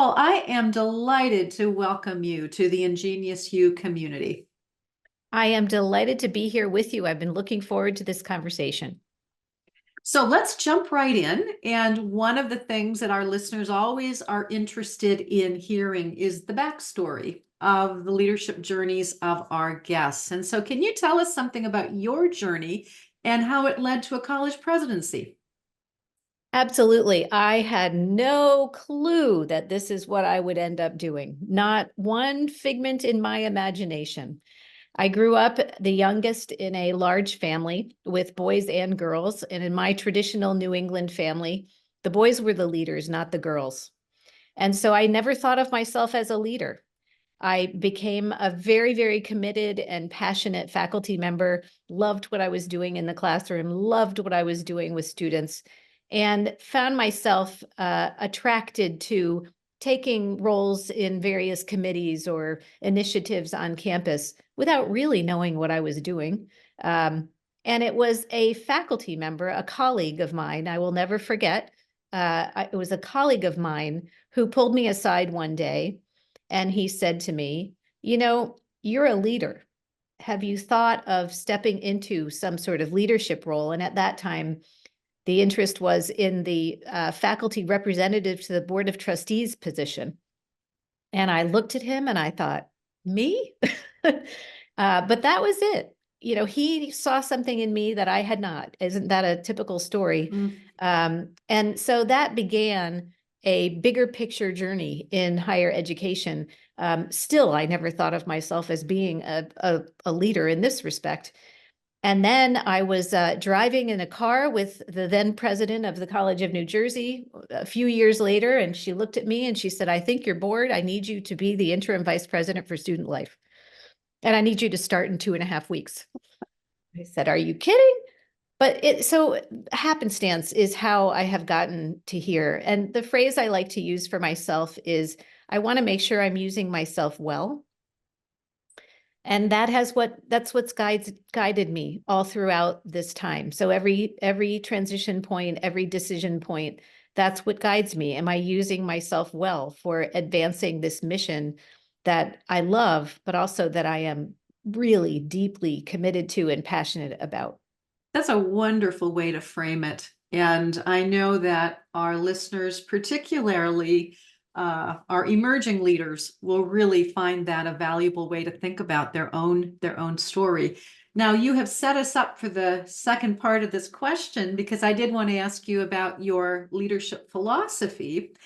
Nicole, I am delighted to welcome you to the Ingenious You community. I am delighted to be here with you. I've been looking forward to this conversation. So let's jump right in. And one of the things that our listeners always are interested in hearing is the backstory of the leadership journeys of our guests. And so, can you tell us something about your journey and how it led to a college presidency? Absolutely. I had no clue that this is what I would end up doing. Not one figment in my imagination. I grew up the youngest in a large family with boys and girls. And in my traditional New England family, the boys were the leaders, not the girls. And so I never thought of myself as a leader. I became a very, very committed and passionate faculty member, loved what I was doing in the classroom, loved what I was doing with students, and found myself attracted to taking roles in various committees or initiatives on campus without really knowing what I was doing. And it was a faculty member, a colleague of mine, I will never forget. It was a colleague of mine who pulled me aside one day and he said to me, you're a leader. Have you thought of stepping into some sort of leadership role? And at that time, the interest was in the faculty representative to the Board of Trustees position. And I looked at him and I thought, me? But that was it. He saw something in me that I had not. Isn't that a typical story? Mm. And so that began a bigger picture journey in higher education. Still, I never thought of myself as being a leader in this respect. And then I was driving in a car with the then president of the College of New Jersey a few years later, and she looked at me and she said, I think you're bored. I need you to be the interim vice president for student life. And I need you to start in 2.5 weeks. I said, are you kidding? But so happenstance is how I have gotten to here. And the phrase I like to use for myself is, I want to make sure I'm using myself well. And that's what's guided me all throughout this time. So every transition point, every decision point, that's what guides me. Am I using myself well for advancing this mission that I love, but also that I am really deeply committed to and passionate about? That's a wonderful way to frame it. And I know that our listeners, particularly our emerging leaders, will really find that a valuable way to think about their own story. Now, you have set us up for the second part of this question because I did want to ask you about your leadership philosophy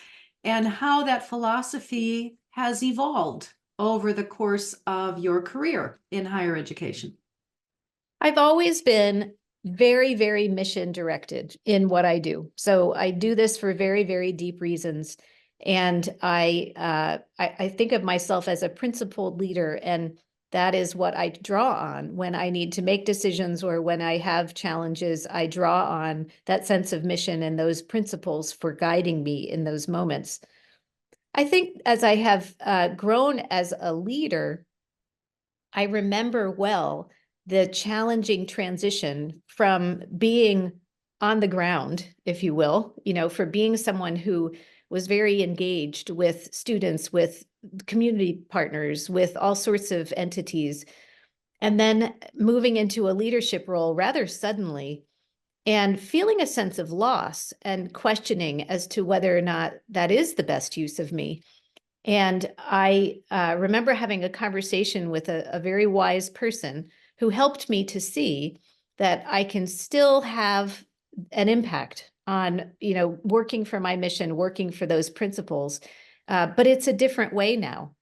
and how that philosophy has evolved over the course of your career in higher education. I've always been very, very mission directed in what I do. So I do this for very, very deep reasons. And I think of myself as a principled leader, and that is what I draw on when I need to make decisions or when I have challenges. I draw on that sense of mission and those principles for guiding me in those moments. I think as I have grown as a leader, I remember well the challenging transition from being on the ground, if you will, for being someone who was very engaged with students, with community partners, with all sorts of entities, and then moving into a leadership role rather suddenly and feeling a sense of loss and questioning as to whether or not that is the best use of me. And I remember having a conversation with a very wise person who helped me to see that I can still have an impact on, working for my mission, working for those principles, but it's a different way now.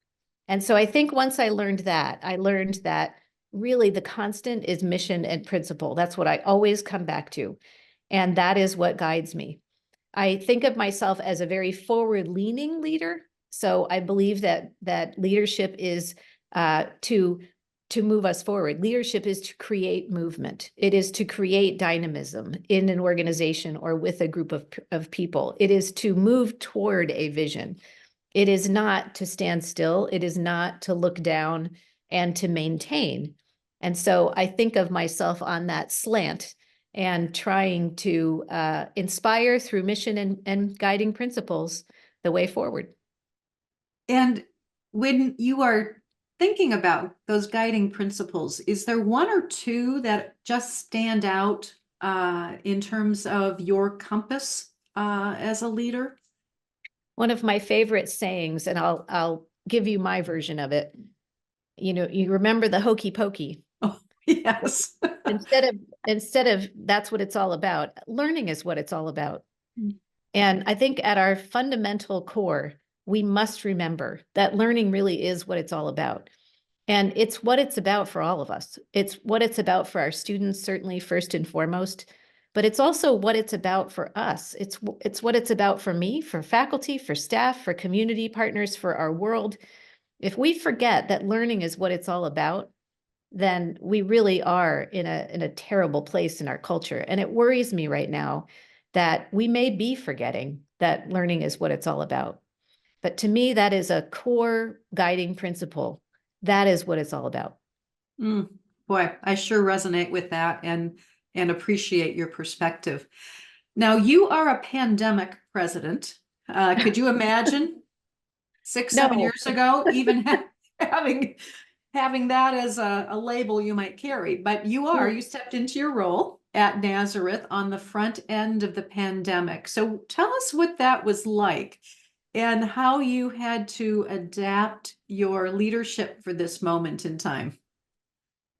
And so I think once I learned that really the constant is mission and principle. That's what I always come back to. And that is what guides me. I think of myself as a very forward-leaning leader. So I believe that leadership is to move us forward. Leadership is to create movement. It is to create dynamism in an organization or with a group of people. It is to move toward a vision. It is not to stand still. It is not to look down and to maintain. And so I think of myself on that slant and trying to inspire through mission and guiding principles the way forward. And when you are thinking about those guiding principles, is there one or two that just stand out in terms of your compass as a leader? One of my favorite sayings, and I'll give you my version of it. You know, you remember the hokey pokey. Oh, yes. Instead of that's what it's all about. Learning is what it's all about. And I think at our fundamental core, we must remember that learning really is what it's all about. And it's what it's about for all of us. It's what it's about for our students, certainly first and foremost, but it's also what it's about for us. It's what it's about for me, for faculty, for staff, for community partners, for our world. If we forget that learning is what it's all about, then we really are in a terrible place in our culture. And it worries me right now that we may be forgetting that learning is what it's all about. But to me, that is a core guiding principle. That is what it's all about. Mm, boy, I sure resonate with that and appreciate your perspective. Now, you are a pandemic president. Could you imagine 6, 7 years No, ago, even having that as a label you might carry? But you stepped into your role at Nazareth on the front end of the pandemic. So tell us what that was like and how you had to adapt your leadership for this moment in time.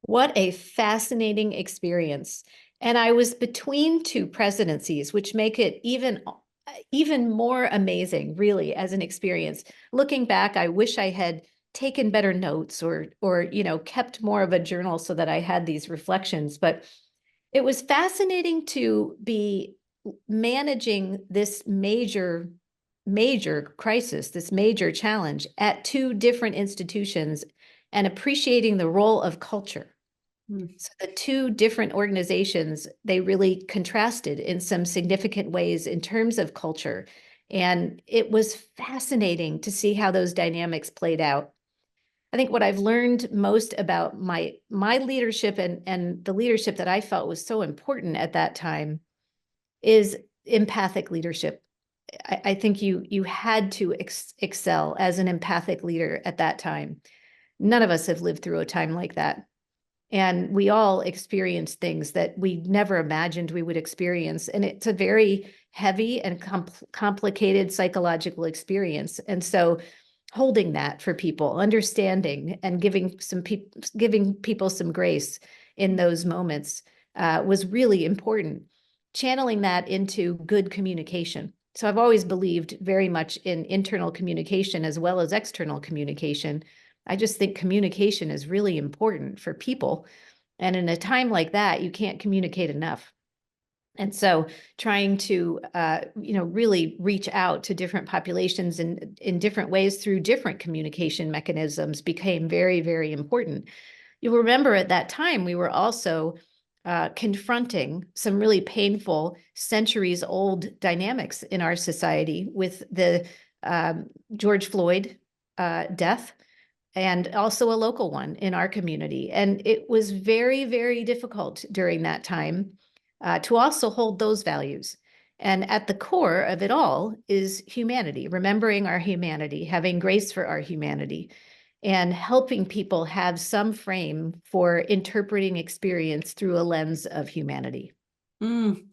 what a fascinating experience. And I was between two presidencies, which make it even more amazing, really, as an experience. Looking back, I wish I had taken better notes or kept more of a journal so that I had these reflections. But it was fascinating to be managing this major crisis, this major challenge at two different institutions and appreciating the role of culture. Hmm. So the two different organizations, they really contrasted in some significant ways in terms of culture. And it was fascinating to see how those dynamics played out. I think what I've learned most about my leadership and the leadership that I felt was so important at that time is empathic leadership. I think you had to excel as an empathic leader at that time. None of us have lived through a time like that. And we all experience things that we never imagined we would experience. And it's a very heavy and complicated psychological experience. And so holding that for people, understanding and giving people some grace in those moments was really important. Channeling that into good communication. So I've always believed very much in internal communication as well as external communication. I just think communication is really important for people. And in a time like that, you can't communicate enough. And so trying to, really reach out to different populations in different ways through different communication mechanisms became very, very important. You'll remember at that time, we were also confronting some really painful centuries old dynamics in our society with the George Floyd death and also a local one in our community. And it was very, very difficult during that time to also hold those values. And at the core of it all is humanity, remembering our humanity, having grace for our humanity, and helping people have some frame for interpreting experience through a lens of humanity. Mm.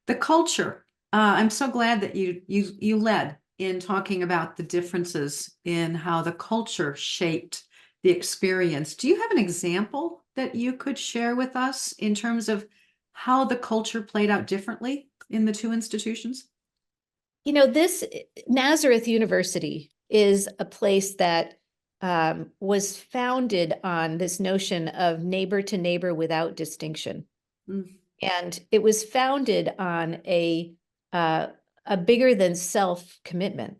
The culture. I'm so glad that you led in talking about the differences in how the culture shaped the experience. Do you have an example that you could share with us in terms of how the culture played out differently in the two institutions? This Nazareth University is a place that was founded on this notion of neighbor to neighbor without distinction. Mm. And it was founded on uh, a bigger than self commitment.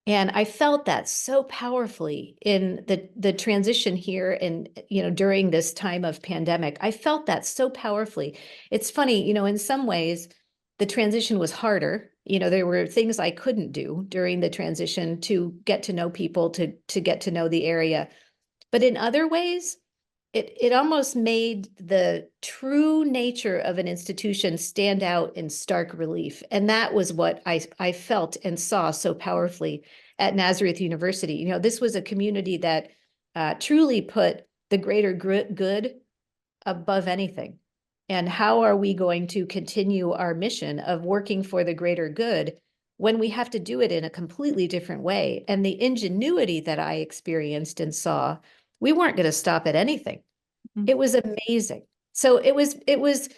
And I felt that so powerfully in the transition here and during this time of pandemic. I felt that so powerfully. It's funny, in some ways, the transition was harder. There were things I couldn't do during the transition to get to know people, to get to know the area. But in other ways, it almost made the true nature of an institution stand out in stark relief. And that was what I felt and saw so powerfully. at Nazareth University. You know, this was a community that truly put the greater good above anything. And how are we going to continue our mission of working for the greater good when we have to do it in a completely different way? And the ingenuity that I experienced and saw, we weren't going to stop at anything. Mhm. It was amazing. So it was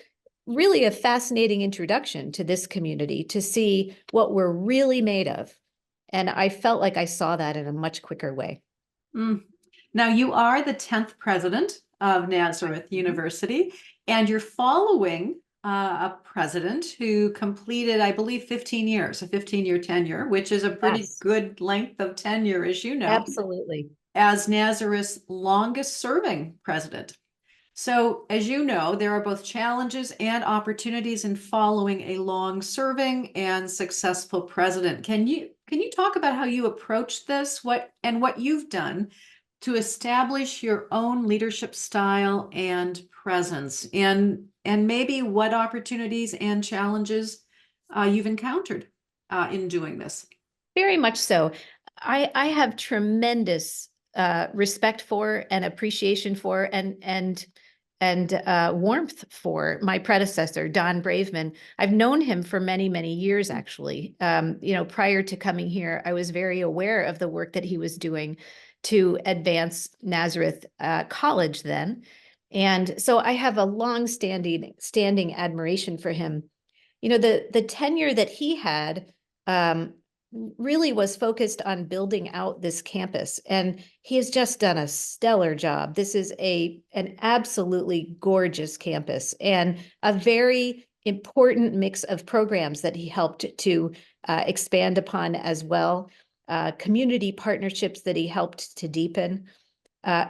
really a fascinating introduction to this community to see what we're really made of. And I felt like I saw that in a much quicker way. Mm. Now, you are the 10th president of Nazareth University, and you're following a president who completed, I believe, 15 years, a 15-year tenure, which is a pretty Yes, good length of tenure, as you know, absolutely. as Nazareth's longest serving president. So, as you know, there are both challenges and opportunities in following a long-serving and successful president. Can you talk about how you approach this, what you've done to establish your own leadership style and presence, and maybe what opportunities and challenges you've encountered in doing this? Very much so. I have tremendous respect for and appreciation for and warmth for my predecessor, Don Braveman. I've known him for many, many years, actually. You know, prior to coming here, I was very aware of the work that he was doing to advance Nazareth College then. And so I have a standing admiration for him. You know, the tenure that he had really was focused on building out this campus, and he has just done a stellar job. This is an absolutely gorgeous campus and a very important mix of programs that he helped to expand upon as well, community partnerships that he helped to deepen.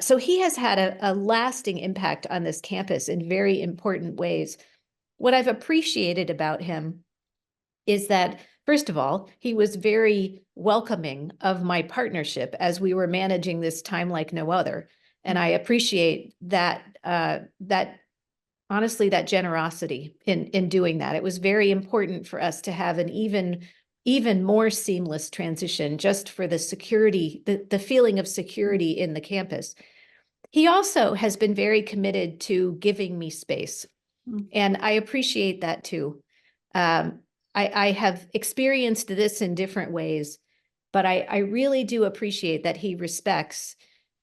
So he has had a lasting impact on this campus in very important ways. What I've appreciated about him is that, first of all, he was very welcoming of my partnership as we were managing this time like no other. And I appreciate that, that honestly, that generosity in doing that. It was very important for us to have an even more seamless transition, just for the security, the feeling of security in the campus. He also has been very committed to giving me space, and I appreciate that too. Um, I have experienced this in different ways, but I really do appreciate that he respects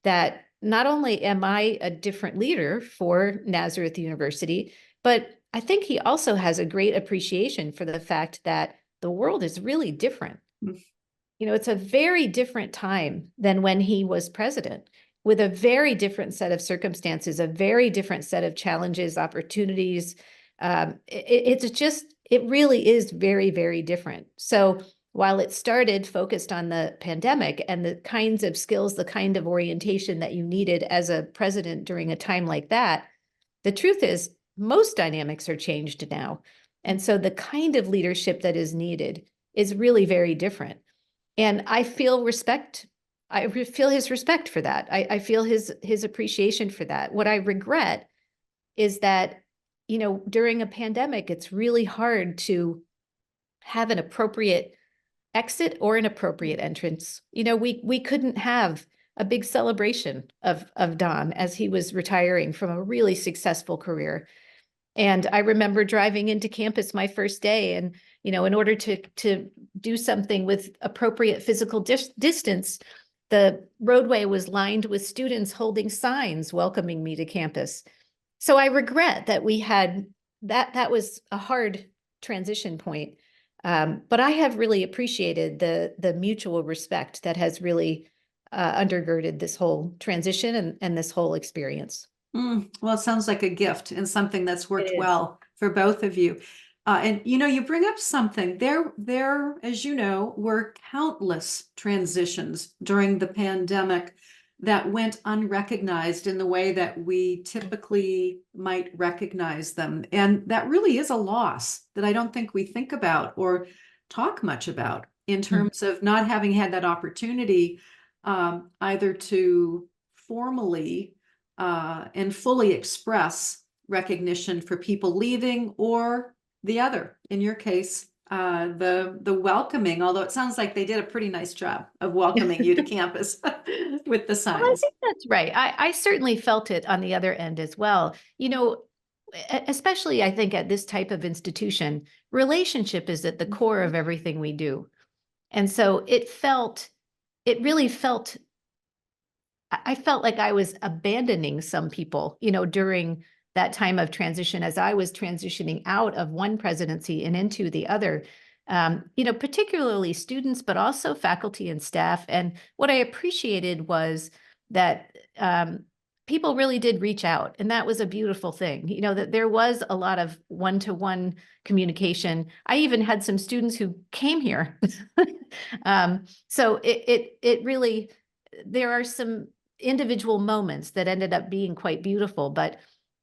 that not only am I a different leader for Nazareth University, but I think he also has a great appreciation for the fact that the world is really different. You know, it's a very different time than when he was president, with a very different set of circumstances, a very different set of challenges, opportunities. It really is very, very different. So while it started focused on the pandemic and the kinds of skills, the kind of orientation that you needed as a president during a time like that, the truth is most dynamics are changed now. And so the kind of leadership that is needed is really very different. And I feel respect. I feel his respect for that. I feel his appreciation for that. What I regret is that, you know, during a pandemic, it's really hard to have an appropriate exit or an appropriate entrance. You know, we couldn't have a big celebration of Don as he was retiring from a really successful career. And I remember driving into campus my first day, and, you know, in order to do something with appropriate physical distance, the roadway was lined with students holding signs welcoming me to campus. So I regret that we had that was a hard transition point. But I have really appreciated the mutual respect that has really undergirded this whole transition and this whole experience. Well, it sounds like a gift and something that's It worked is. well for both of you. And you know, you bring up something there, as you know, were countless transitions during the pandemic that went unrecognized in the way that we typically might recognize them. And that really is a loss that I don't think we think about or talk much about in Mm. terms of not having had that opportunity, either to formally and fully express recognition for people leaving, or the other, in your case, the welcoming, although it sounds like they did a pretty nice job of welcoming you to campus with the Well, I signs. think that's right. I certainly felt it on the other end as well. Especially I think at this type of institution, relationship is at the core of everything we do. And so it really felt, I felt like I was abandoning some people, during that time of transition as I was transitioning out of one presidency and into the other. Particularly students, but also faculty and staff. And what I appreciated was that people really did reach out, and that was a beautiful thing. That there was a lot of one-to-one communication. I even had some students who came here. So it really, there are some individual moments that ended up being quite beautiful, but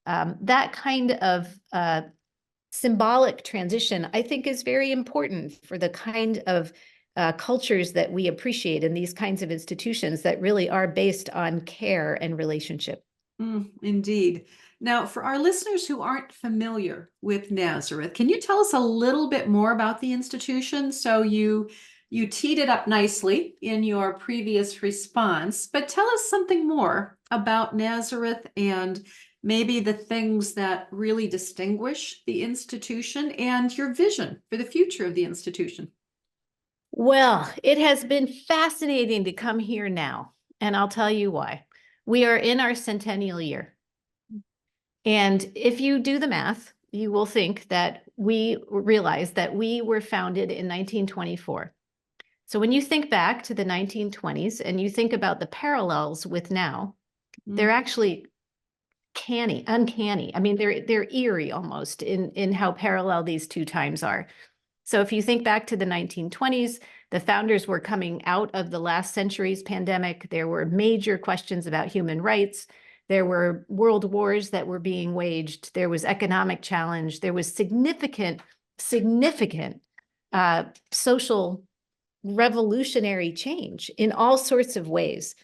that kind of symbolic transition, I think, is very important for the kind of cultures that we appreciate in these kinds of institutions that really are based on care and relationship. Indeed. Now, for our listeners who aren't familiar with Nazareth, can you tell us a little bit more about the institution? So you teed it up nicely in your previous response, but tell us something more about Nazareth and maybe the things that really distinguish the institution and your vision for the future of the institution. Well, it has been fascinating to come here now, and I'll tell you why. We are in our centennial year. And if you do the math, you will think that we realize that we were founded in 1924. So when you think back to the 1920s and you think about the parallels with now, they're actually uncanny. I mean, they're eerie almost in how parallel these two times are. So if you think back to the 1920s, the founders were coming out of the last century's pandemic. There were major questions about human rights. There were world wars that were being waged. There was economic challenge. There was significant social revolutionary change in all sorts of ways.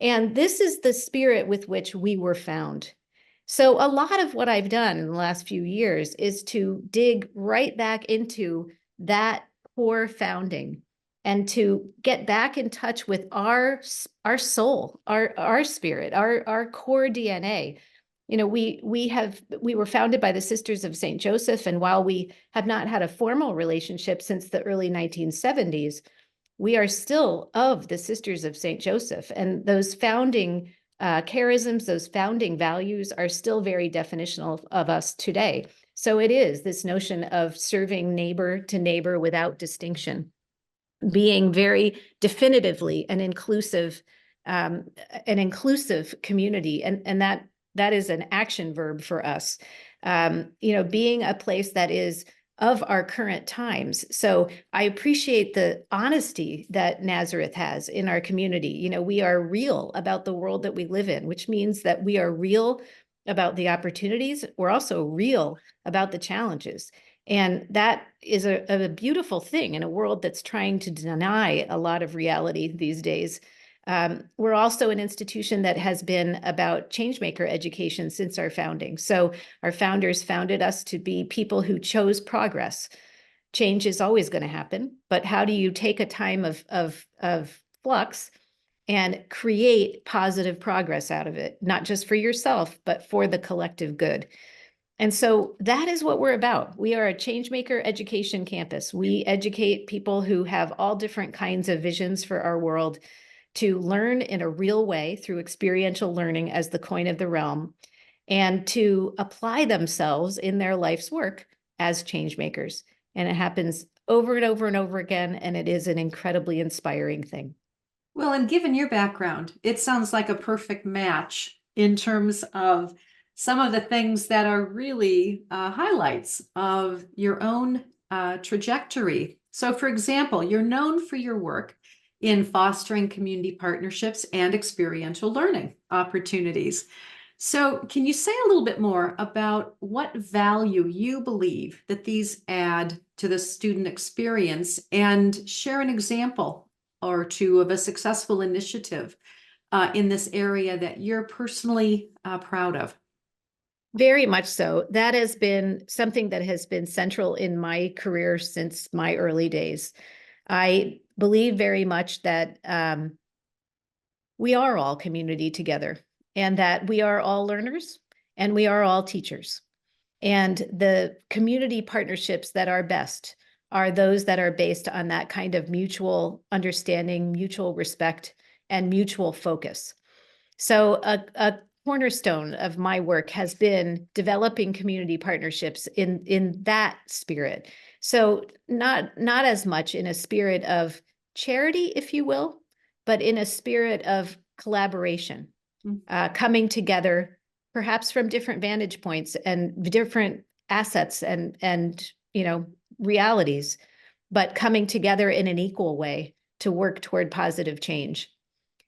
And this is the spirit with which we were found. So a lot of what I've done in the last few years is to dig right back into that core founding and to get back in touch with our soul, our spirit, our core DNA. We were founded by the Sisters of St. Joseph, and while we have not had a formal relationship since the early 1970s, we are still of the Sisters of St. Joseph, and those founding charisms, those founding values are still very definitional of us today. So it is this notion of serving neighbor to neighbor without distinction, being very definitively an inclusive community, and that is an action verb for us. Being a place that is of our current times. So I appreciate the honesty that Nazareth has in our community. We are real about the world that we live in, which means that we are real about the opportunities. We're also real about the challenges. And that is a beautiful thing in a world that's trying to deny a lot of reality these days. We're also an institution that has been about changemaker education since our founding. So our founders founded us to be people who chose progress. Change is always going to happen, but how do you take a time of flux and create positive progress out of it, not just for yourself, but for the collective good? And so that is what we're about. We are a changemaker education campus. We educate people who have all different kinds of visions for our world to learn in a real way through experiential learning as the coin of the realm, and to apply themselves in their life's work as change makers. And it happens over and over and over again, and it is an incredibly inspiring thing. Well, and given your background, it sounds like a perfect match in terms of some of the things that are really highlights of your own trajectory. So, for example, you're known for your work in fostering community partnerships and experiential learning opportunities. So, can you say a little bit more about what value you believe that these add to the student experience and share an example or two of a successful initiative in this area that you're personally proud of? Very much so. That has been something that has been central in my career since my early days. I believe very much that we are all community together, and that we are all learners and we are all teachers. And the community partnerships that are best are those that are based on that kind of mutual understanding, mutual respect, and mutual focus. So a cornerstone of my work has been developing community partnerships in that spirit. So not as much in a spirit of charity, if you will, but in a spirit of collaboration, coming together, perhaps from different vantage points and different assets and realities, but coming together in an equal way to work toward positive change.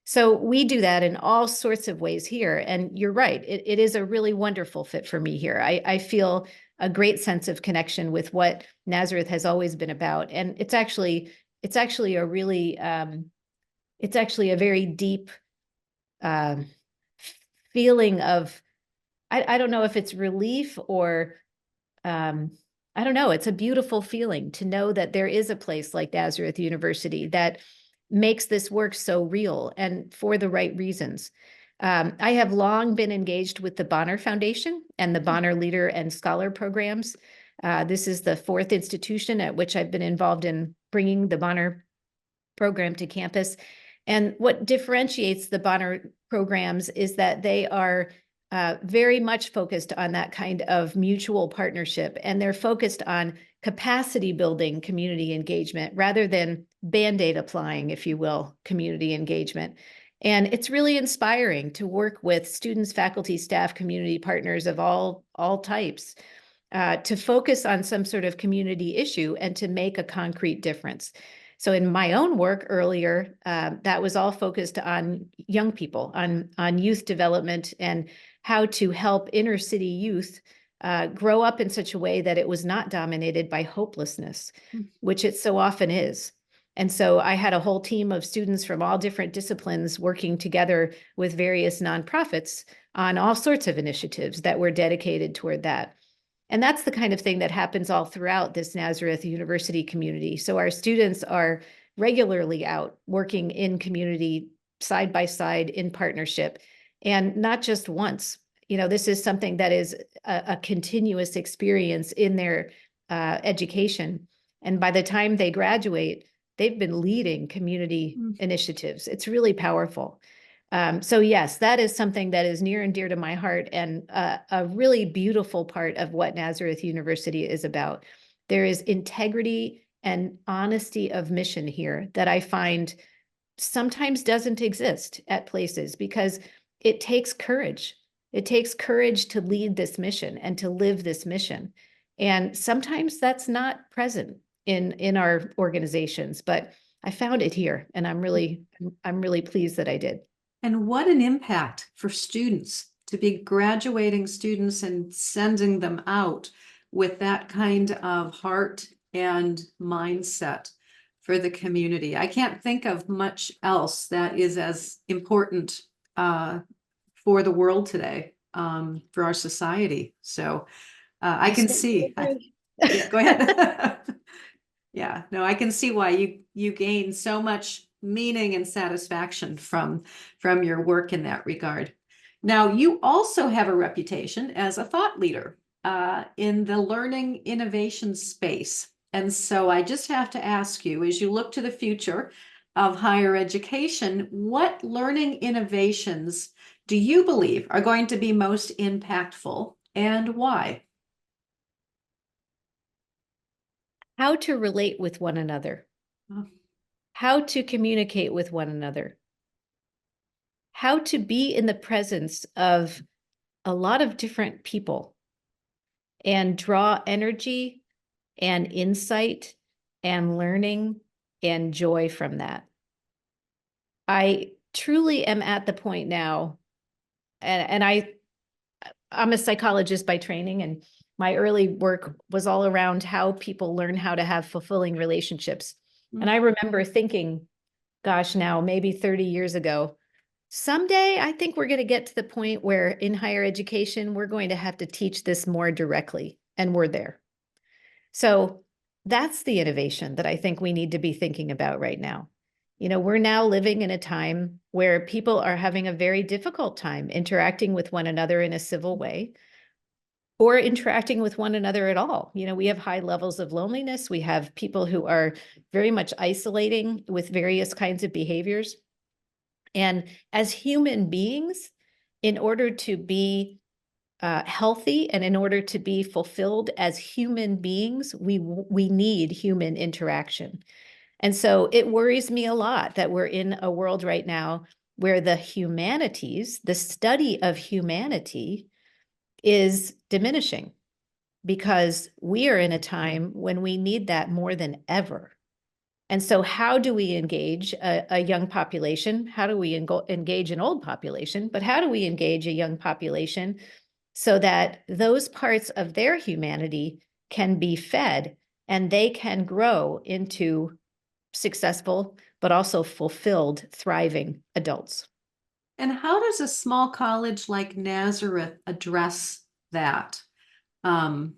So we do that in all sorts of ways here. And you're right, it is a really wonderful fit for me here. I feel a great sense of connection with what Nazareth has always been about. And it's actually a really, it's actually a very deep um, feeling of, I don't know if it's relief or, I don't know, it's a beautiful feeling to know that there is a place like Nazareth University that makes this work so real and for the right reasons. I have long been engaged with the Bonner Foundation and the Bonner Leader and Scholar programs. This is the fourth institution at which I've been involved in bringing the Bonner program to campus. And what differentiates the Bonner programs is that they are very much focused on that kind of mutual partnership, and they're focused on capacity building community engagement rather than Band-Aid applying, if you will, community engagement. And it's really inspiring to work with students, faculty, staff, community partners of all types to focus on some sort of community issue and to make a concrete difference. So in my own work earlier, that was all focused on young people, on youth development and how to help inner city youth grow up in such a way that it was not dominated by hopelessness, which it so often is. And so I had a whole team of students from all different disciplines working together with various nonprofits on all sorts of initiatives that were dedicated toward that. And that's the kind of thing that happens all throughout this Nazareth University community. So our students are regularly out working in community side by side in partnership, and not just once. This is something that is a continuous experience in their education. And by the time they graduate, they've been leading community initiatives. It's really powerful. So yes, that is something that is near and dear to my heart, and a really beautiful part of what Nazareth University is about. There is integrity and honesty of mission here that I find sometimes doesn't exist at places, because it takes courage. It takes courage to lead this mission and to live this mission. And sometimes that's not present in our organizations, but I found it here, and I'm really pleased that I did. And what an impact for students to be graduating students and sending them out with that kind of heart and mindset for the community. I can't think of much else that is as important for the world today, for our society. So I can see. Yeah, go ahead. Yeah, no, I can see why you gain so much meaning and satisfaction from your work in that regard. Now, you also have a reputation as a thought leader in the learning innovation space. And so I just have to ask you, as you look to the future of higher education, what learning innovations do you believe are going to be most impactful, and why? How to relate with one another. Oh. How to communicate with one another, how to be in the presence of a lot of different people and draw energy and insight and learning and joy from that. I truly am at the point now, and I'm a psychologist by training, and my early work was all around how people learn how to have fulfilling relationships. And I remember thinking, gosh, now maybe 30 years ago, Someday, I think we're going to get to the point where in higher education, we're going to have to teach this more directly, and we're there. So that's the innovation that I think we need to be thinking about right now. You know, we're now living in a time where people are having a very difficult time interacting with one another in a civil way or interacting with one another at all. You know, we have high levels of loneliness. We have people who are very much isolating with various kinds of behaviors. And as human beings, in order to be healthy and in order to be fulfilled as human beings, we need human interaction. And so it worries me a lot that we're in a world right now where the humanities, the study of humanity, is diminishing because we are in a time when we need that more than ever. And so how do we engage a young population? How do we engage an old population? But how do we engage a young population so that those parts of their humanity can be fed and they can grow into successful, but also fulfilled, thriving adults? And how does a small college like Nazareth address that? Um,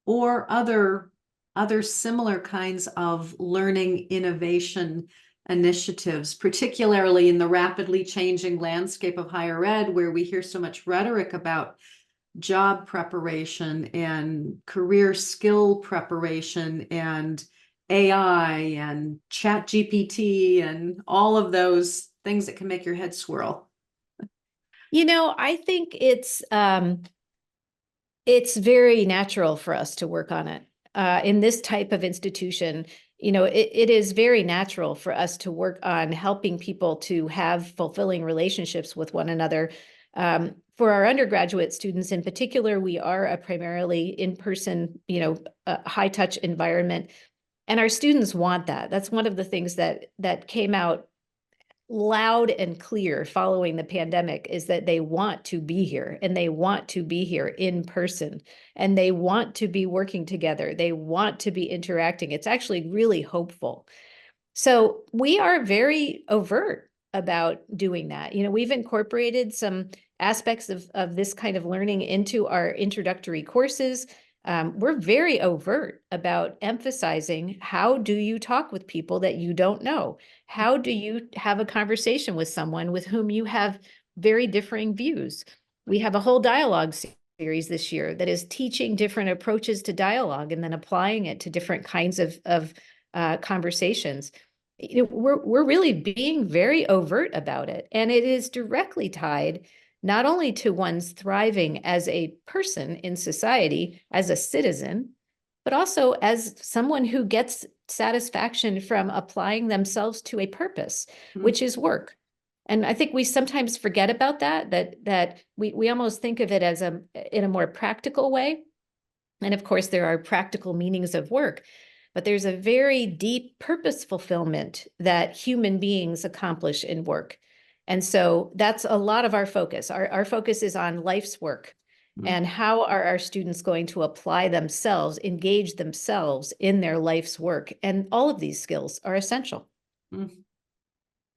or other similar kinds of learning innovation initiatives, particularly in the rapidly changing landscape of higher ed, where we hear so much rhetoric about job preparation and career skill preparation and AI and chat GPT and all of those things that can make your head swirl. You know, I think it's very natural for us to work on it. In this type of institution, you know, it is very natural for us to work on helping people to have fulfilling relationships with one another. For our undergraduate students in particular, we are a primarily in-person, you know, high-touch environment, and our students want that. That's one of the things that came out loud and clear following the pandemic is that they want to be here and they want to be here in person and they want to be working together. They want to be interacting. It's actually really hopeful. So we are very overt about doing that. You know, we've incorporated some aspects of this kind of learning into our introductory courses. We're very overt about emphasizing how do you talk with people that you don't know? How do you have a conversation with someone with whom you have very differing views? We have a whole dialogue series this year that is teaching different approaches to dialogue and then applying it to different kinds of conversations. You know, we're really being very overt about it, and it is directly tied not only to one's thriving as a person in society, as a citizen, but also as someone who gets satisfaction from applying themselves to a purpose, which is work. And I think we sometimes forget about that we almost think of it as in a more practical way. And of course, there are practical meanings of work, but there's a very deep purpose fulfillment that human beings accomplish in work. And so that's a lot of our focus. Our focus is on life's work and how are our students going to apply themselves, engage themselves in their life's work. And all of these skills are essential.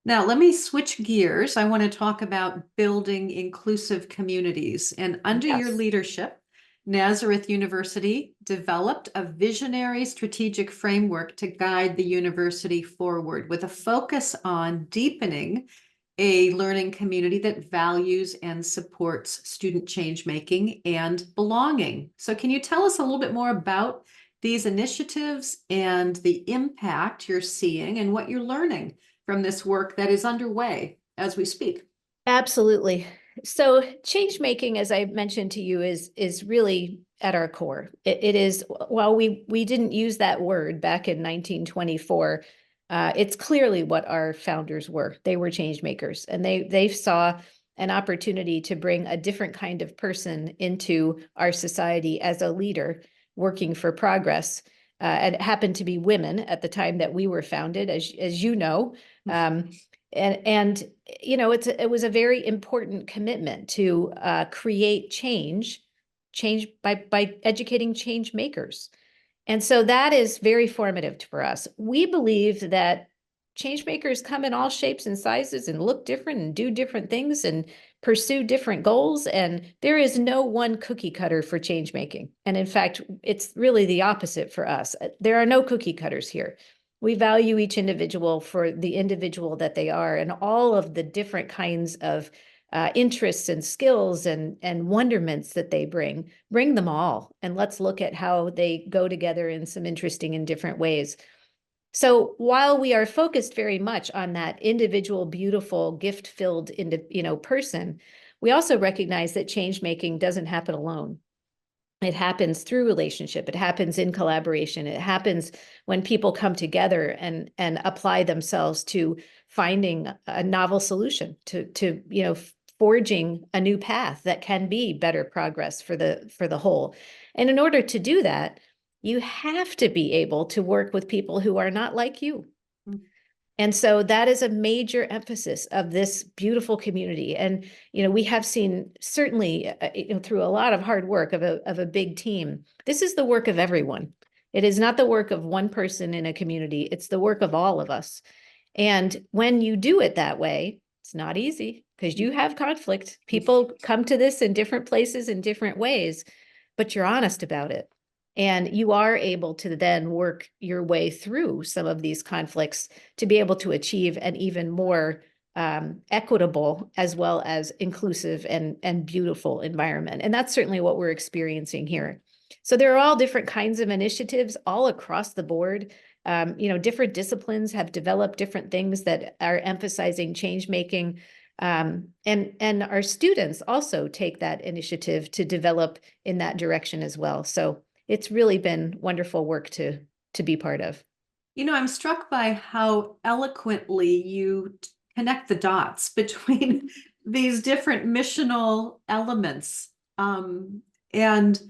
Now, let me switch gears. I want to talk about building inclusive communities. And under your Yes. leadership, Nazareth University developed a visionary strategic framework to guide the university forward with a focus on deepening a learning community that values and supports student change making and belonging. So can you tell us a little bit more about these initiatives and the impact you're seeing and what you're learning from this work that is underway as we speak? Absolutely. So change making, as I mentioned to you, is really at our core. It is, while we didn't use that word back in 1924, it's clearly what our founders were. They were change makers, and they saw an opportunity to bring a different kind of person into our society as a leader working for progress. And it happened to be women at the time that we were founded, as you know. And you know, it was a very important commitment to create change by educating change makers. And so that is very formative for us. We believe that change makers come in all shapes and sizes and look different and do different things and pursue different goals. And there is no one cookie cutter for change making. And in fact, it's really the opposite for us. There are no cookie cutters here. We value each individual for the individual that they are and all of the different kinds of interests and skills and wonderments that they bring them all. And let's look at how they go together in some interesting and different ways. So while we are focused very much on that individual, beautiful, gift-filled, person, we also recognize that change making doesn't happen alone. It happens through relationship. It happens in collaboration. It happens when people come together and apply themselves to finding a novel solution, to forging a new path that can be better progress for the whole. And in order to do that, you have to be able to work with people who are not like you. And so that is a major emphasis of this beautiful community. And, we have seen certainly through a lot of hard work of a big team, this is the work of everyone. It is not the work of one person in a community. It's the work of all of us. And when you do it that way, it's not easy because you have conflict. People come to this in different places in different ways, but you're honest about it. And you are able to then work your way through some of these conflicts to be able to achieve an even more equitable as well as inclusive and beautiful environment. And that's certainly what we're experiencing here. So there are all different kinds of initiatives all across the board. Different disciplines have developed different things that are emphasizing change making. And our students also take that initiative to develop in that direction as well. So it's really been wonderful work to be part of. I'm struck by how eloquently you connect the dots between these different missional elements. And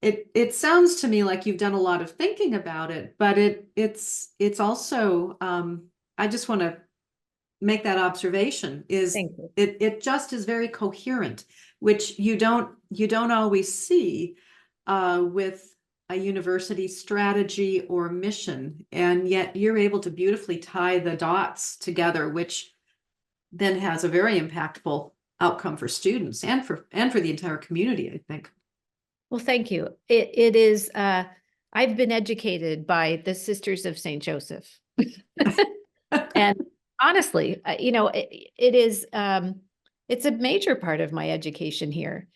it sounds to me like you've done a lot of thinking about it, but it's also, I just want to make that observation is it just is very coherent, which you don't always see with a university strategy or mission, and yet you're able to beautifully tie the dots together, which then has a very impactful outcome for students and for the entire community, I think. Well, thank you. It is, I've been educated by the Sisters of St. Joseph. And honestly, it is, it's a major part of my education here.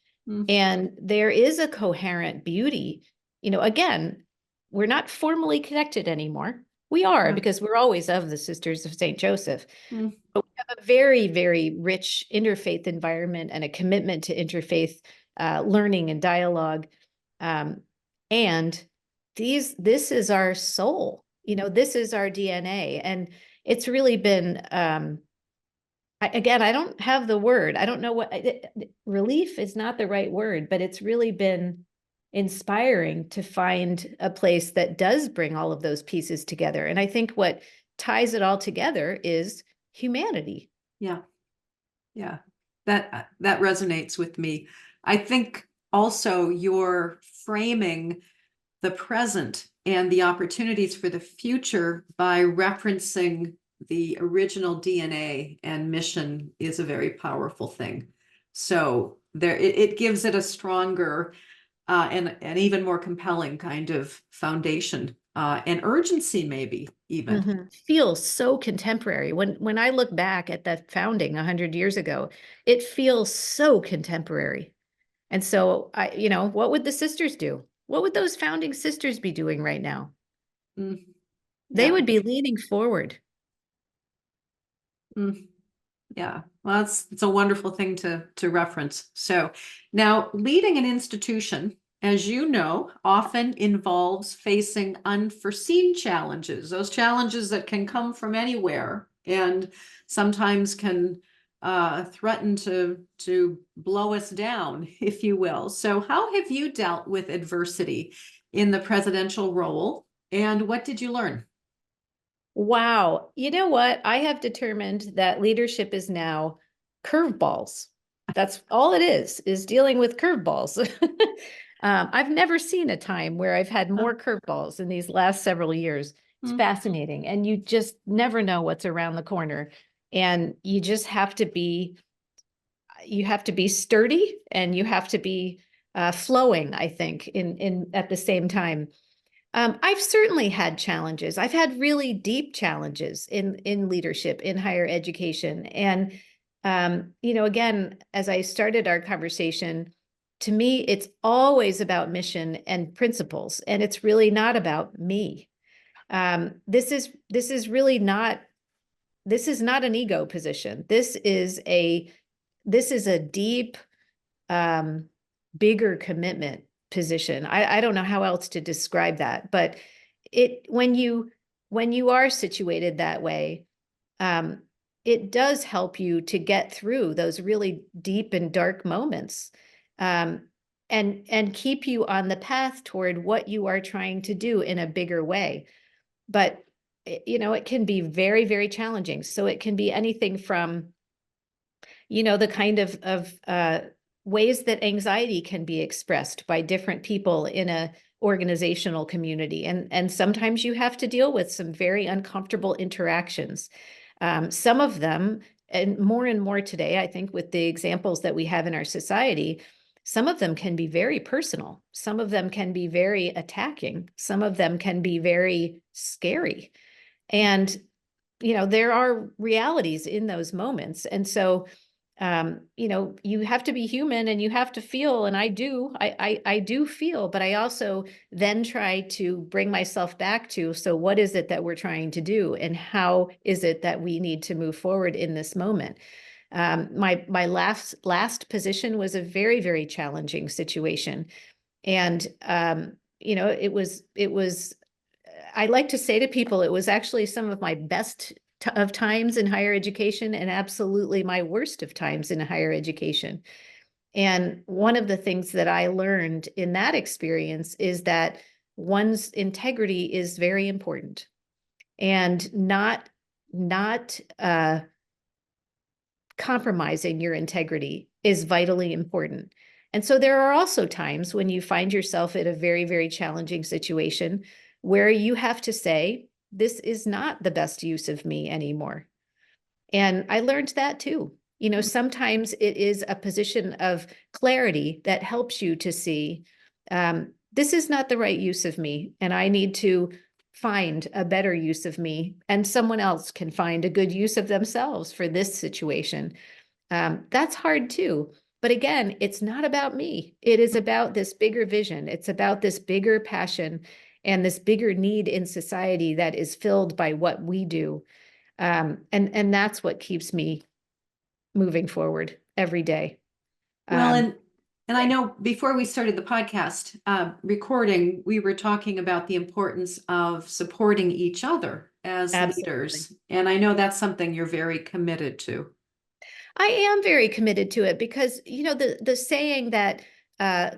And there is a coherent beauty. Again, we're not formally connected anymore. We are because we're always of the Sisters of St. Joseph. But we have a very, very rich interfaith environment and a commitment to interfaith learning and dialogue. And this is our soul. This is our DNA. And it's really been, again, I don't have the word. I don't know what, relief is not the right word, but it's really been inspiring to find a place that does bring all of those pieces together. And I think what ties it all together is humanity. Yeah. Yeah. That resonates with me. I think also you're framing the present and the opportunities for the future by referencing the original DNA and mission is a very powerful thing. So it gives it a stronger and an even more compelling kind of foundation and urgency, maybe even. Feels so contemporary. When I look back at that founding 100 years ago, it feels so contemporary. And so what would the sisters do? What would those founding sisters be doing right now? They would be leaning forward. Yeah, well, it's a wonderful thing to reference. So now leading an institution, as you know, often involves facing unforeseen challenges, those challenges that can come from anywhere and sometimes can threaten to blow us down, if you will. So how have you dealt with adversity in the presidential role, and what did you learn? Wow. You know what? I have determined that leadership is now curveballs. That's all it is dealing with curveballs. I've never seen a time where I've had more curveballs in these last several years. It's Mm. fascinating. And you just never know what's around the corner. And you just have to be, sturdy, and you have to be flowing, I think, in at the same time. I've certainly had challenges. I've had really deep challenges in leadership in higher education. And again, as I started our conversation, to me, it's always about mission and principles, and it's really not about me. This is really not. This is not an ego position. This is a deep, bigger commitment position. I don't know how else to describe that, but when you are situated that way, um, it does help you to get through those really deep and dark moments, um, and keep you on the path toward what you are trying to do in a bigger way. But it can be very, very challenging. So it can be anything from the kind of ways that anxiety can be expressed by different people in a organizational community. And sometimes you have to deal with some very uncomfortable interactions. Some of them, and more today, I think, with the examples that we have in our society, some of them can be very personal. Some of them can be very attacking. Some of them can be very scary. And, there are realities in those moments. And so, you have to be human, and you have to feel, and I do feel, but I also then try to bring myself back to, so what is it that we're trying to do, and how is it that we need to move forward in this moment? My last position was a very, very challenging situation. And, it was, I like to say to people, it was actually some of my best of times in higher education, and absolutely my worst of times in higher education. And one of the things that I learned in that experience is that one's integrity is very important, and not compromising your integrity is vitally important. And so there are also times when you find yourself in a very, very challenging situation where you have to say, this is not the best use of me anymore. And I learned that too. Sometimes it is a position of clarity that helps you to see, this is not the right use of me, and I need to find a better use of me, and someone else can find a good use of themselves for this situation. That's hard too. But again, it's not about me. It is about this bigger vision. It's about this bigger passion and this bigger need in society that is filled by what we do. And that's what keeps me moving forward every day. Well, Um, and I know before we started the podcast recording, we were talking about the importance of supporting each other as Absolutely. leaders. And I know that's something you're very committed to. I am very committed to it because, the saying that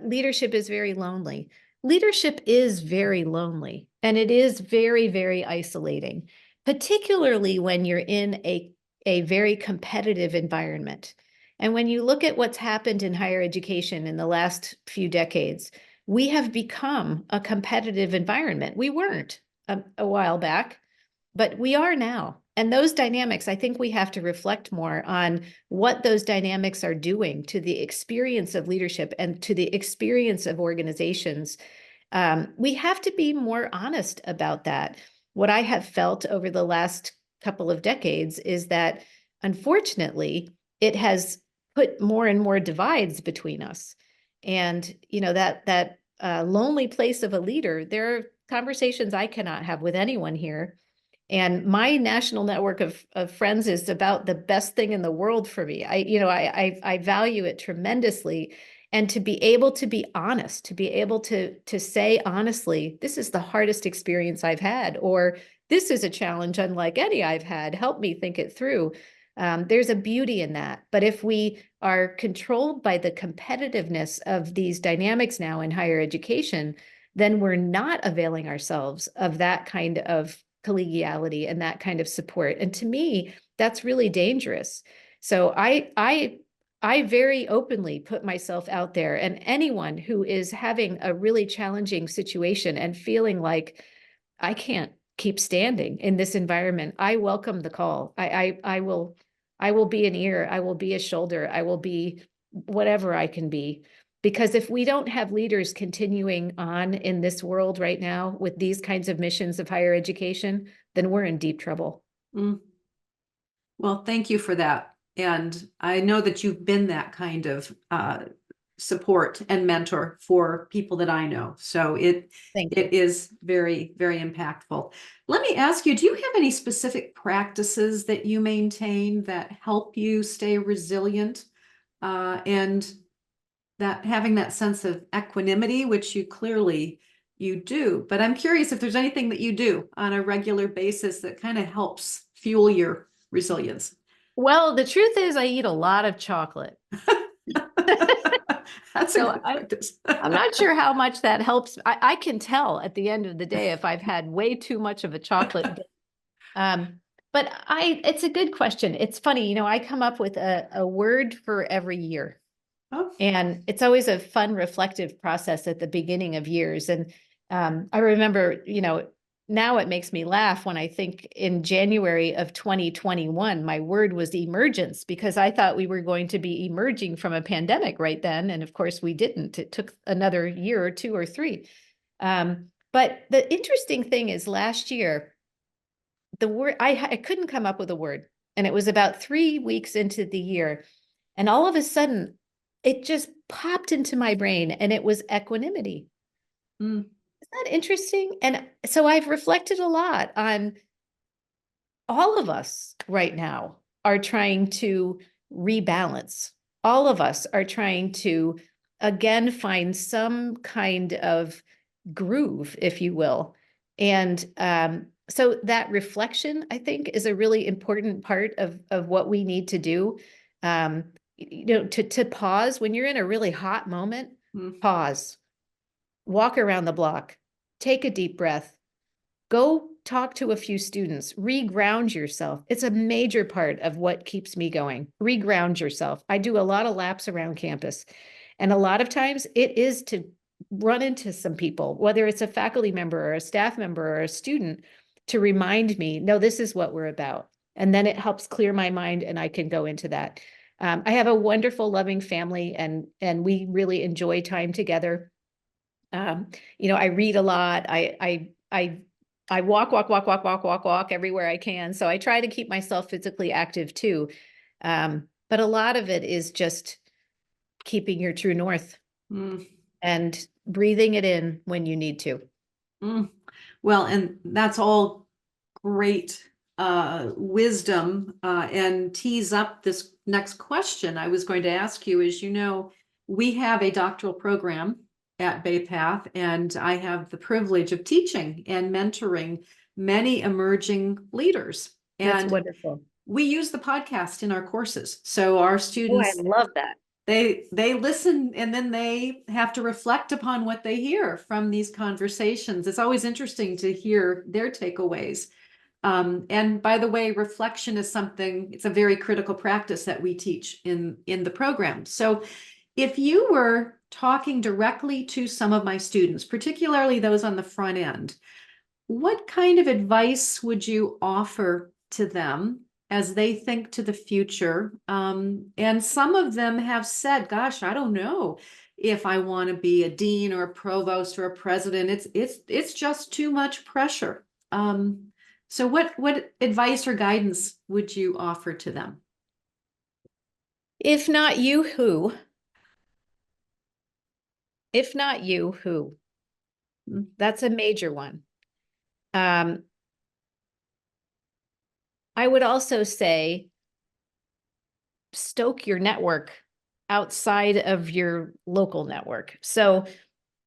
leadership is very lonely. Leadership is very lonely, and it is very, very isolating, particularly when you're in a very competitive environment. And when you look at what's happened in higher education in the last few decades, we have become a competitive environment. We weren't a while back, but we are now. And those dynamics, I think we have to reflect more on what those dynamics are doing to the experience of leadership and to the experience of organizations. We have to be more honest about that. What I have felt over the last couple of decades is that, unfortunately, it has put more and more divides between us. And, that lonely place of a leader, there are conversations I cannot have with anyone here, and my national network of friends is about the best thing in the world for me. I value it tremendously. And to be able to be honest, to be able to say honestly, this is the hardest experience I've had, or this is a challenge unlike any I've had. Help me think it through. There's a beauty in that. But if we are controlled by the competitiveness of these dynamics now in higher education, then we're not availing ourselves of that kind of collegiality and that kind of support. And to me, that's really dangerous. So I very openly put myself out there, and anyone who is having a really challenging situation and feeling like I can't keep standing in this environment. I welcome the call. I will be an ear. I will be a shoulder. I will be whatever I can be. Because if we don't have leaders continuing on in this world right now with these kinds of missions of higher education, then we're in deep trouble. Mm. Well, thank you for that. And I know that you've been that kind of support and mentor for people that I know. So Thank you. it is very, very impactful. Let me ask you, do you have any specific practices that you maintain that help you stay resilient and that having that sense of equanimity, which you do, but I'm curious if there's anything that you do on a regular basis that kind of helps fuel your resilience. Well, the truth is I eat a lot of chocolate. That's a So good practice. I'm not sure how much that helps. I can tell at the end of the day if I've had way too much of a chocolate. But it's a good question. It's funny, I come up with a word for every year. Oh, And it's always a fun, reflective process at the beginning of years. And I remember, now it makes me laugh when I think in January of 2021, my word was emergence, because I thought we were going to be emerging from a pandemic right then. And of course, we didn't. It took another year or two or three. But the interesting thing is last year, the word, I couldn't come up with a word. And it was about 3 weeks into the year. And all of a sudden, it just popped into my brain, and it was equanimity. mm, Isn't that interesting? And so I've reflected a lot on all of us right now are trying to rebalance. All of us are trying to, again, find some kind of groove, if you will. And so that reflection, I think, is a really important part of what we need to do. To pause when you're in a really hot moment, mm, pause, walk around the block, take a deep breath, go talk to a few students, reground yourself. It's a major part of what keeps me going. Reground yourself. I do a lot of laps around campus, and a lot of times it is to run into some people, whether it's a faculty member or a staff member or a student, to remind me, no, this is what we're about. And then it helps clear my mind, and I can go into that. I have a wonderful, loving family, and we really enjoy time together. I read a lot. I walk everywhere I can. So I try to keep myself physically active too. But a lot of it is just keeping your true north mm, and breathing it in when you need to. mm. Well, and that's all great wisdom and tease up this next question I was going to ask you is, we have a doctoral program at Bay Path, and I have the privilege of teaching and mentoring many emerging leaders. That's And wonderful. we use the podcast in our courses. So our Oh, I students, love that. they listen, and then they have to reflect upon what they hear from these conversations. It's always interesting to hear their takeaways. And by the way, reflection is it's a very critical practice that we teach in the program. So if you were talking directly to some of my students, particularly those on the front end, what kind of advice would you offer to them as they think to the future? And some of them have said, gosh, I don't know if I want to be a dean or a provost or a president. It's just too much pressure. So what advice or guidance would you offer to them? If not you, who? If not you, who? Mm, That's a major one. I would also say stoke your network outside of your local network. So,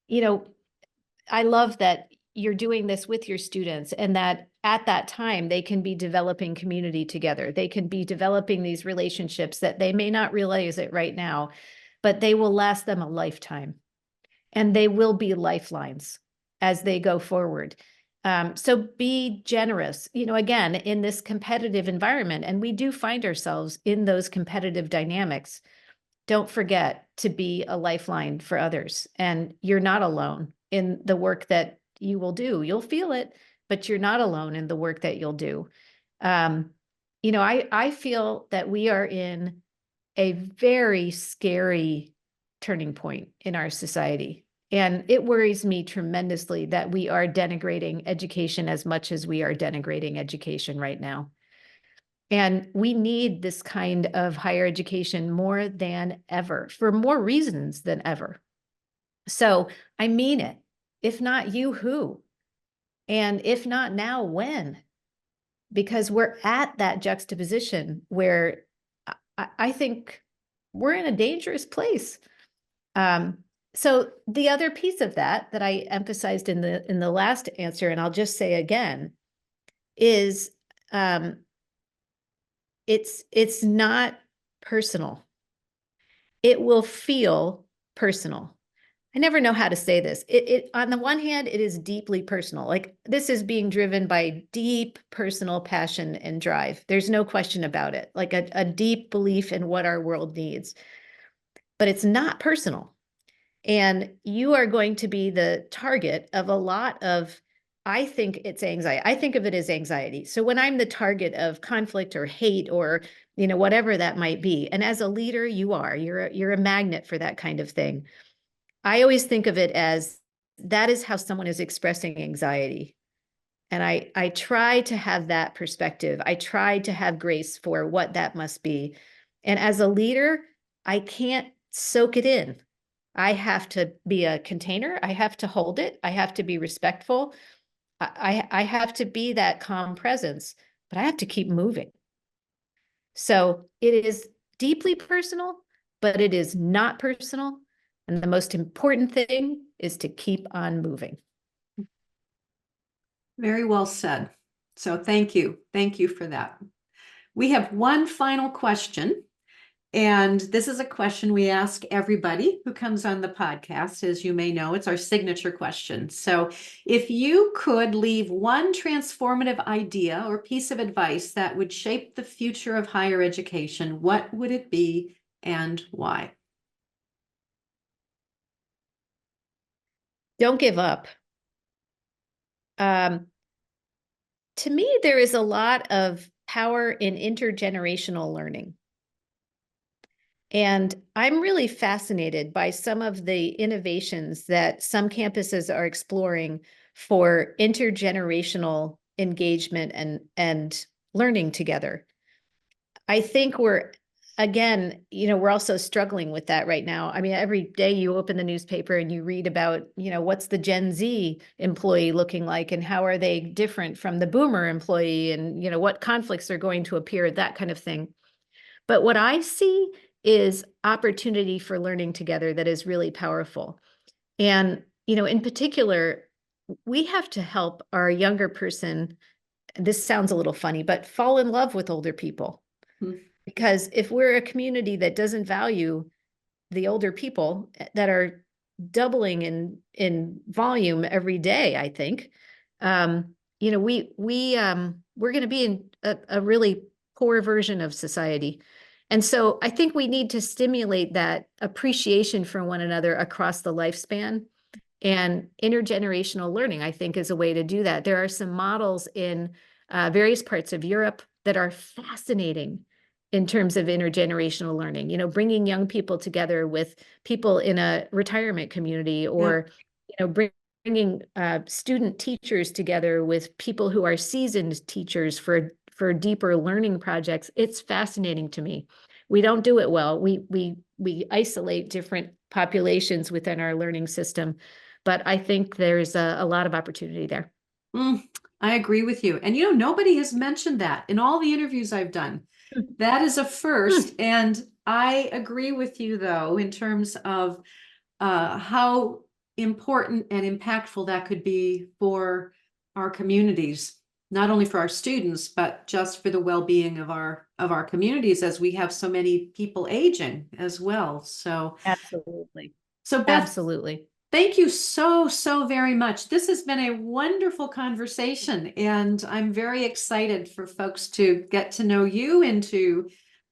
I love that you're doing this with your students, and that at that time they can be developing community together. They can be developing these relationships that they may not realize it right now, but they will last them a lifetime, and they will be lifelines as they go forward. So be generous, again, in this competitive environment, and we do find ourselves in those competitive dynamics. Don't forget to be a lifeline for others, and you're not alone in the work that you will do. You'll feel it, but you're not alone in the work that you'll do. Um, I feel that we are in a very scary turning point in our society. And it worries me tremendously that we are denigrating education as much as we are denigrating education right now. And we need this kind of higher education more than ever, for more reasons than ever. So I mean it. If not you, who? And if not now, when? Because we're at that juxtaposition where I think we're in a dangerous place. Um, so the other piece of that I emphasized in the last answer, and I'll just say again, is it's not personal. It will feel personal. I never know how to say this. It on the one hand, it is deeply personal. Like this is being driven by deep personal passion and drive. There's no question about it. Like a deep belief in what our world needs. But it's not personal. And you are going to be the target of a lot of, I think it's anxiety. I think of it as anxiety. So when I'm the target of conflict or hate or, whatever that might be, and as a leader, you're a magnet for that kind of thing. I always think of it as that is how someone is expressing anxiety. And I try to have that perspective. I try to have grace for what that must be. And as a leader, I can't soak it in. I have to be a container. I have to hold it. I have to be respectful. I have to be that calm presence, but I have to keep moving. So it is deeply personal, but it is not personal. And the most important thing is to keep on moving. Very well said. So thank you. Thank you for that. We have one final question. And this is a question we ask everybody who comes on the podcast. As you may know, it's our signature question. So if you could leave one transformative idea or piece of advice that would shape the future of higher education, what would it be and why? Don't give up. To me, there is a lot of power in intergenerational learning. And I'm really fascinated by some of the innovations that some campuses are exploring for intergenerational engagement and learning together. I think we're also struggling with that right now. I mean, every day you open the newspaper and you read about, what's the Gen Z employee looking like and how are they different from the boomer employee and, what conflicts are going to appear, that kind of thing. But what I see is opportunity for learning together that is really powerful. And, in particular, we have to help our younger person, this sounds a little funny, but fall in love with older people. Hmm. Because if we're a community that doesn't value the older people that are doubling in volume every day, I think, we're going to be in a really poor version of society. And so I think we need to stimulate that appreciation for one another across the lifespan. And intergenerational learning, I think, is a way to do that. There are some models in various parts of Europe that are fascinating in terms of intergenerational learning, bringing young people together with people in a retirement community or, bringing student teachers together with people who are seasoned teachers for deeper learning projects. It's fascinating to me. We don't do it well. We isolate different populations within our learning system, but I think there's a lot of opportunity there. I agree with you. And nobody has mentioned that in all the interviews I've done. That is a first. And I agree with you, though, in terms of how important and impactful that could be for our communities, not only for our students, but just for the well-being of our communities as we have so many people aging as well. So Absolutely. Beth, Absolutely. thank you so, so very much. This has been a wonderful conversation, and I'm very excited for folks to get to know you and to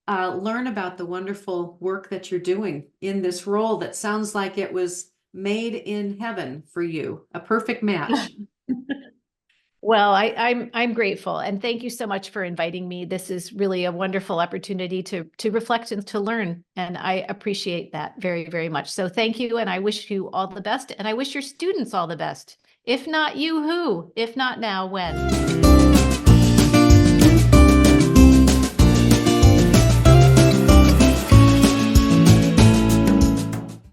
learn about the wonderful work that you're doing in this role that sounds like it was made in heaven for you, a perfect match. Well, I'm grateful, and thank you so much for inviting me. This is really a wonderful opportunity to reflect and to learn, and I appreciate that very, very much. So thank you, and I wish you all the best, and I wish your students all the best. If not you, who? If not now, when?